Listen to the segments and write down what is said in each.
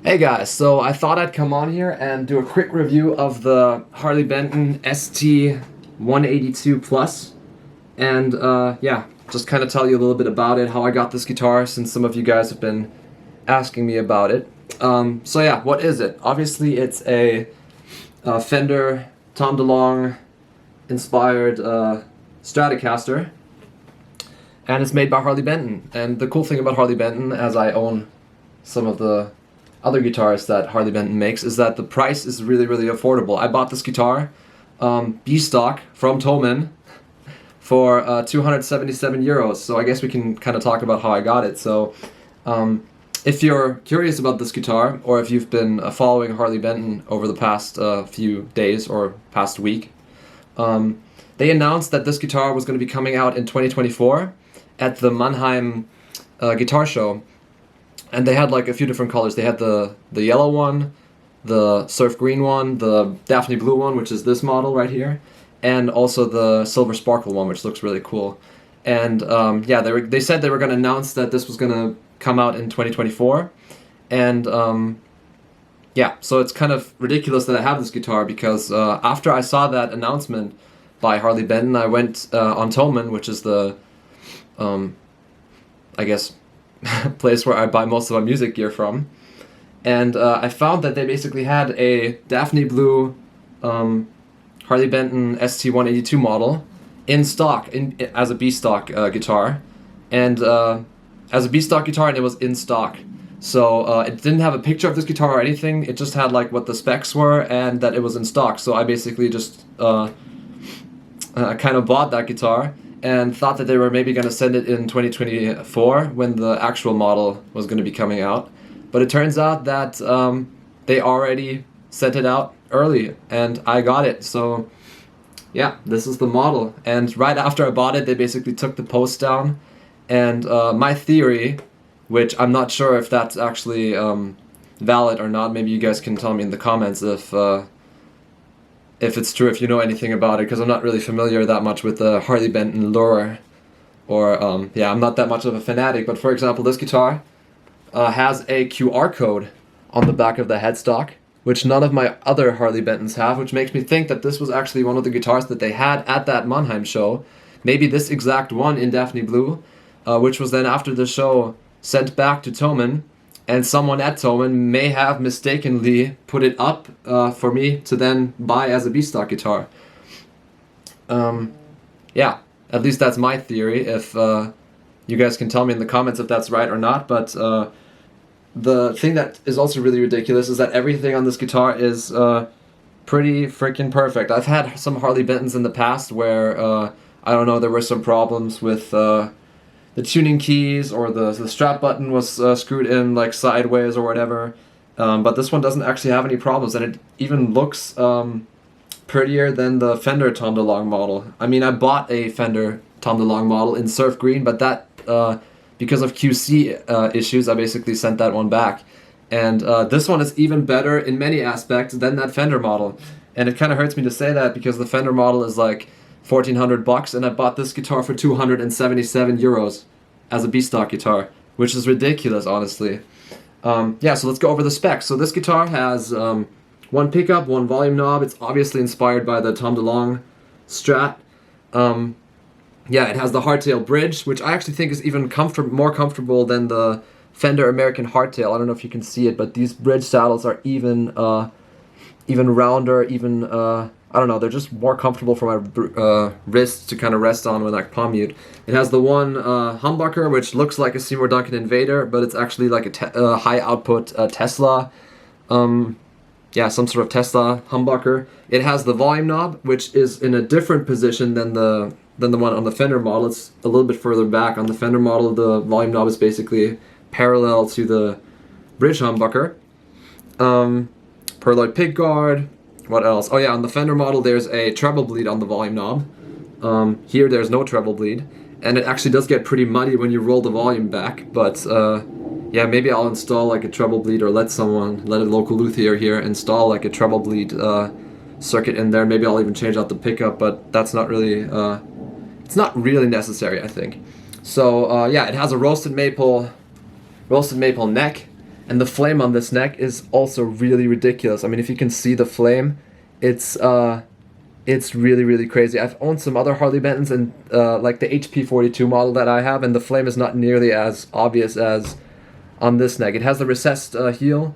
Hey guys, so I thought I'd come on here and do a quick review of the Harley Benton ST-182 Plus, and yeah, just kind of tell you a little bit about it, how I got this guitar, since some of you guys have been asking me about it. So yeah, what is it? Obviously it's a Fender Tom DeLonge inspired Stratocaster, and it's made by Harley Benton. And the cool thing about Harley Benton, as I own some of the other guitars that Harley Benton makes, is that the price is really affordable. I bought this guitar, B-stock, from Thomann for 277 euros, so I guess we can kind of talk about how I got it. So if you're curious about this guitar, or if you've been following Harley Benton over the past few days or past week, they announced that this guitar was going to be coming out in 2024 at the Mannheim guitar show. And they had like a few different colors. They had the yellow one, the surf green one, the Daphne blue one, which is this model right here, and also the silver sparkle one, which looks really cool. And yeah, they said they were going to announce that this was going to come out in 2024. And yeah, so it's kind of ridiculous that I have this guitar, because after I saw that announcement by Harley Benton, I went on Thomann, which is the, I guess, place where I buy most of my music gear from, and I found that they basically had a Daphne blue Harley Benton ST-182 model in stock, as a B-stock guitar, and as a B-stock guitar, and it was in stock. So it didn't have a picture of this guitar or anything. It just had like what the specs were and that it was in stock. So I basically just kind of bought that guitar and thought that they were maybe going to send it in 2024 when the actual model was going to be coming out. But it turns out that they already sent it out early, and I got it. So yeah, this is the model. And right after I bought it, they basically took the post down. And my theory, which I'm not sure if that's actually valid or not, maybe you guys can tell me in the comments if it's true, if you know anything about it, because I'm not really familiar that much with the Harley Benton lore, or yeah, I'm not that much of a fanatic. But for example, this guitar has a QR code on the back of the headstock, which none of my other Harley Bentons have, which makes me think that this was actually one of the guitars that they had at that Mannheim show, maybe this exact one in Daphne blue, which was then after the show sent back to Thomann, and someone at Thomann may have mistakenly put it up for me to then buy as a B-stock guitar. Yeah, at least that's my theory. If you guys can tell me in the comments if that's right or not. But the thing that is also really ridiculous is that everything on this guitar is pretty freaking perfect. I've had some Harley Bentons in the past where, I don't know, there were some problems with the tuning keys, or the strap button was screwed in like sideways or whatever, but this one doesn't actually have any problems, and it even looks prettier than the Fender Tom DeLonge model. I mean, I bought a Fender Tom DeLonge model in surf green, but that because of QC issues, I basically sent that one back. And this one is even better in many aspects than that Fender model, and it kind of hurts me to say that, because the Fender model is like 1,400 bucks, and I bought this guitar for 277 euros as a B-stock guitar, which is ridiculous, honestly. Yeah, so let's go over the specs. So this guitar has one pickup, one volume knob. It's obviously inspired by the Tom DeLonge Strat. Yeah, it has the hardtail bridge, which I actually think is even more comfortable than the Fender American hardtail. I don't know if you can see it, but these bridge saddles are even rounder, I don't know, they're just more comfortable for my wrist to kind of rest on when I palm mute. It has the one humbucker, which looks like a Seymour Duncan Invader, but it's actually like a high output Tesla, yeah, some sort of Tesla humbucker. It has the volume knob, which is in a different position than the one on the Fender model. It's a little bit further back. On the Fender model, the volume knob is basically parallel to the bridge humbucker. Pearloid pickguard. What else? Oh yeah, on the Fender model there's a treble bleed on the volume knob. Here there's no treble bleed, and it actually does get pretty muddy when you roll the volume back, but yeah, maybe I'll install like a treble bleed, or let a local luthier here install like a treble bleed circuit in there. Maybe I'll even change out the pickup, but that's not really, it's not really necessary, I think. So yeah, it has a roasted maple neck. And the flame on this neck is also really ridiculous. I mean, if you can see the flame, it's really, really crazy. I've owned some other Harley Bentons, and like the HP42 model that I have, and the flame is not nearly as obvious as on this neck. It has the recessed heel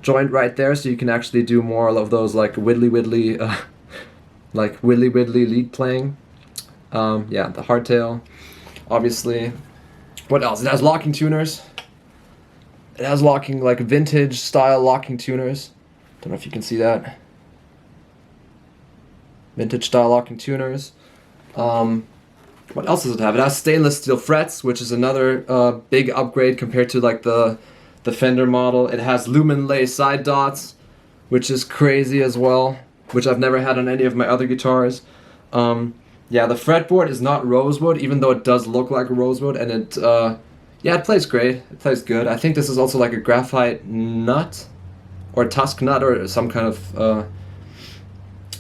joint right there, so you can actually do more of those like widdly widdly lead playing. Yeah, the hardtail, obviously. What else? It has locking tuners. It has locking, like vintage style locking tuners. Don't know if you can see that. Vintage style locking tuners. What else does it have? It has stainless steel frets, which is another big upgrade compared to like the Fender model. It has lumen lay side dots, which is crazy as well, which I've never had on any of my other guitars. Yeah, the fretboard is not rosewood, even though it does look like rosewood, and it yeah, it plays great. It plays good. I think this is also like a graphite nut or tusk nut or some kind of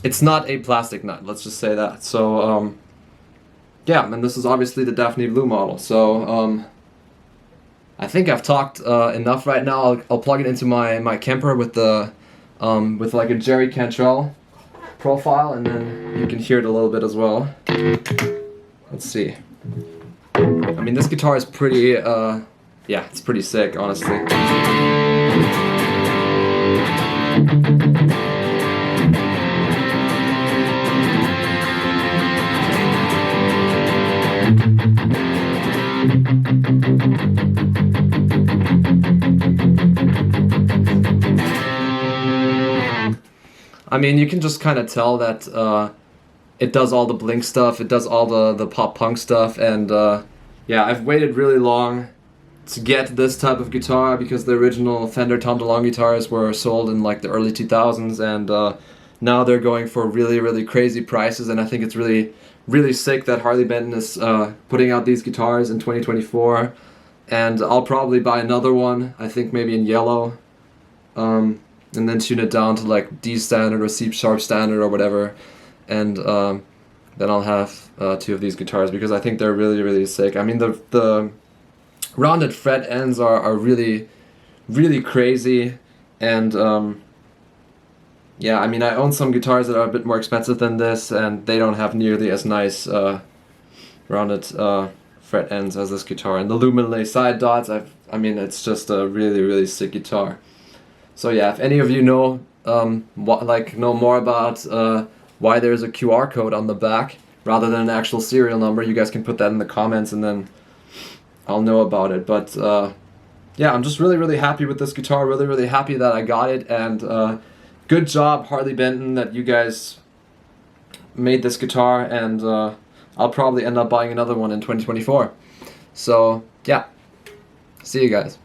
it's not a plastic nut, let's just say that. So yeah, and this is obviously the Daphne blue model. So I think I've talked enough right now. I'll plug it into my Kemper with the with like a Jerry Cantrell profile, and then you can hear it a little bit as well. Let's see. I mean, this guitar is pretty yeah, it's pretty sick, honestly. I mean, you can just kind of tell that it does all the blink stuff, it does all the pop punk stuff, and yeah, I've waited really long to get this type of guitar because the original Fender Tom DeLonge guitars were sold in like the early 2000s, and now they're going for really, really crazy prices, and I think it's really, really sick that Harley Benton is putting out these guitars in 2024, and I'll probably buy another one, I think maybe in yellow, and then tune it down to like D standard or C sharp standard or whatever, and then I'll have two of these guitars because I think they're really, really sick. I mean, the rounded fret ends are really, really crazy, and yeah, I mean, I own some guitars that are a bit more expensive than this, and they don't have nearly as nice rounded fret ends as this guitar. And the lumen lay side dots, I mean, it's just a really, really sick guitar. So yeah, if any of you know know more about why there's a QR code on the back rather than an actual serial number, you guys can put that in the comments, and then I'll know about it. But yeah, I'm just really, really happy with this guitar. Really, really happy that I got it, and good job, Harley Benton, that you guys made this guitar, and I'll probably end up buying another one in 2024. So yeah, see you guys.